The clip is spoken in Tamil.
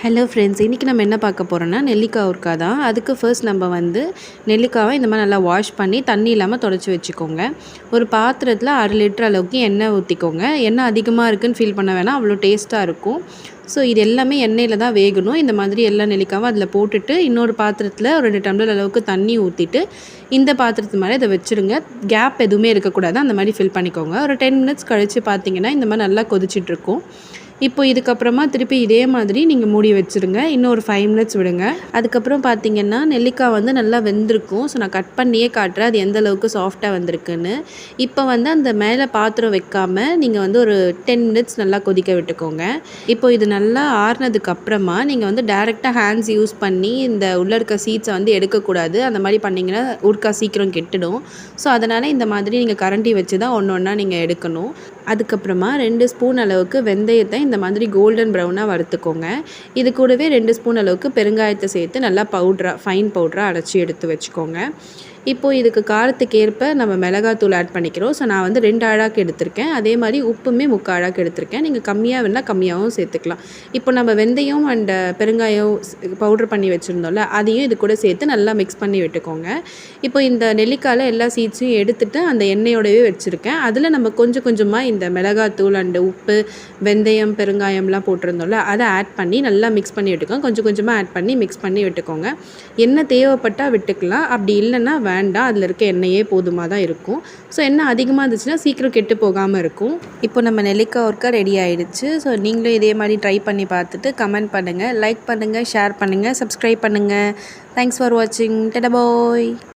ஹலோ ஃப்ரெண்ட்ஸ், இன்றைக்கி நம்ம என்ன பார்க்க போகிறோன்னா நெல்லிக்காய் ஊறுகாய் தான். அதுக்கு ஃபர்ஸ்ட் நம்ம நெல்லிக்காவை இந்த மாதிரி நல்லா வாஷ் பண்ணி தண்ணி இல்லாமல் தொடச்சி வச்சுக்கோங்க. ஒரு பாத்திரத்தில் 1/2 லிட்டர் அளவுக்கு எண்ணெய் ஊற்றிக்கோங்க. எண்ணெய் அதிகமாக இருக்குதுன்னு ஃபீல் பண்ண வேணாம், அவ்வளோ டேஸ்ட்டாக இருக்கும். ஸோ இது எல்லாமே எண்ணெயில் தான் வேகணும். இந்த மாதிரி எல்லா நெல்லிக்காவும் அதில் போட்டுட்டு இன்னொரு பாத்திரத்தில் ஒரு 2 டம்ளர் அளவுக்கு தண்ணி ஊற்றிட்டு இந்த பாத்திரத்து மேலே இதை வச்சுருங்க. கேப் எதுவுமே இருக்கக்கூடாது, அந்த மாதிரி ஃபில் பண்ணிக்கோங்க. ஒரு 10 மினிட்ஸ் கழித்து பார்த்தீங்கன்னா இந்த மாதிரி நல்லா கொதிச்சிட்ருக்கும். இப்போ இதுக்கப்புறமா திருப்பி இதே மாதிரி நீங்கள் மூடி வச்சுருங்க. இன்னும் ஒரு 5 மினிட்ஸ் விடுங்க. அதுக்கப்புறம் பார்த்தீங்கன்னா நெல்லிக்காய் நல்லா வெந்திருக்கும். ஸோ நான் கட் பண்ணியே காட்டுறேன் அது எந்த அளவுக்கு சாஃப்டாக வந்திருக்குன்னு. இப்போ அந்த மேலே பாத்திரம் வைக்காமல் நீங்கள் ஒரு 10 மினிட்ஸ் நல்லா கொதிக்க விட்டுக்கோங்க. இப்போ இது நல்லா ஆறுனதுக்கப்புறமா நீங்கள் டேரெக்டாக ஹேண்ட்ஸ் யூஸ் பண்ணி இந்த உள்ளே இருக்க சீட்ஸை எடுக்கக்கூடாது. அந்த மாதிரி பண்ணிங்கன்னா ஊறுகாய் சீக்கிரம் கெட்டுடும். ஸோ அதனால் இந்த மாதிரி நீங்கள் கரண்டி வச்சு தான் ஒன்று ஒன்றா நீங்கள் எடுக்கணும். அதுக்கப்புறமா 2 ஸ்பூன் அளவுக்கு வெந்தயத்தை இந்த மாதிரி கோல்டன் ப்ரௌனாக வறுத்துக்கோங்க. இது கூடவே 2 ஸ்பூன் அளவுக்கு பெருங்காயத்தை சேர்த்து நல்லா ஃபைன் பவுடராக அரைச்சி எடுத்து வச்சுக்கோங்க. இப்போது இதுக்கு காரத்துக்கு ஏற்ப நம்ம மிளகாத்தூள் ஆட் பண்ணிக்கிறோம். ஸோ நான் 2 அழாக்கு எடுத்திருக்கேன். அதே மாதிரி உப்புமே 3/4 அழாக்கு எடுத்திருக்கேன். நீங்கள் கம்மியாக வேணால் கம்மியாகவும் சேர்த்துக்கலாம். இப்போ நம்ம வெந்தயம் அண்ட் பெருங்காயம் பவுட்ரு பண்ணி வச்சுருந்தோம்ல, அதையும் இது கூட சேர்த்து நல்லா மிக்ஸ் பண்ணி விட்டுக்கோங்க. இப்போ இந்த நெல்லிக்காயில் எல்லா சீட்ஸையும் எடுத்துகிட்டு அந்த எண்ணெயோடவே வச்சுருக்கேன். அதில் நம்ம கொஞ்சம் கொஞ்சமாக இந்த மிளகாத்தூள் அண்டு உப்பு, வெந்தயம், பெருங்காயம்லாம் போட்டிருந்தோம்ல, அதை ஆட் பண்ணி நல்லா மிக்ஸ் பண்ணி விட்டுக்கோங்க. கொஞ்சம் கொஞ்சமாக ஆட் பண்ணி மிக்ஸ் பண்ணி விட்டுக்கோங்க. எண்ணெய் தேவைப்பட்டால் விட்டுக்கலாம், அப்படி இல்லைன்னா வேண்டாம். அதில் இருக்க எண்ணெயே போதுமாக தான் இருக்கும். ஸோ எண்ணெய் அதிகமாக இருந்துச்சுன்னா சீக்கிரம் கெட்டு போகாமல் இருக்கும். இப்போ நம்ம நெல்லிக்காய் ஊறுகாய் ரெடி ஆகிடுச்சு. ஸோ நீங்களும் இதே மாதிரி ட்ரை பண்ணி பார்த்துட்டு கமெண்ட் பண்ணுங்கள், லைக் பண்ணுங்கள், ஷேர் பண்ணுங்கள், சப்ஸ்கிரைப் பண்ணுங்கள். தேங்க்ஸ் ஃபார் வாட்சிங். டடா பாய்.